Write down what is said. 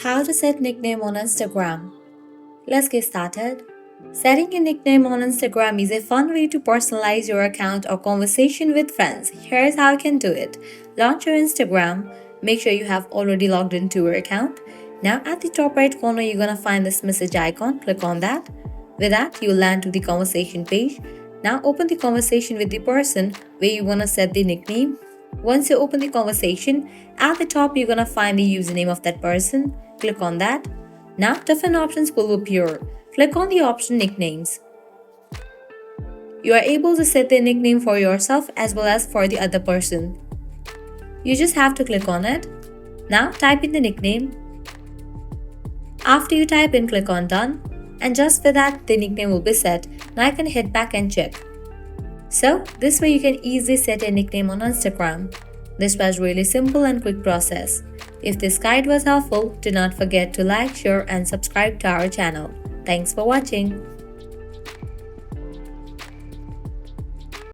How to set nickname on Instagram. Let's get started. Setting a nickname on Instagram is a fun way to personalize your account or conversation with friends. Here's how you can do it. Launch your Instagram. Make sure you have already logged into your account. Now at the top right corner, you're gonna find this message icon. Click on that. With that, you'll land to the conversation page. Now open the conversation with the person where you wanna set the nickname. Once you open the conversation, at the top you're gonna find the username of that person. Click on that. Now different options will appear. Click on the option nicknames. You are able to set the nickname for yourself as well as for the other person. You just have to click on it. Now type in the nickname. After you type in, click on done. And just for that, the nickname will be set. Now you can head back and check. So this way you can easily set a nickname on Instagram. This was really simple and quick process. If this guide was helpful, do not forget to like, share and subscribe to our channel. Thanks for watching.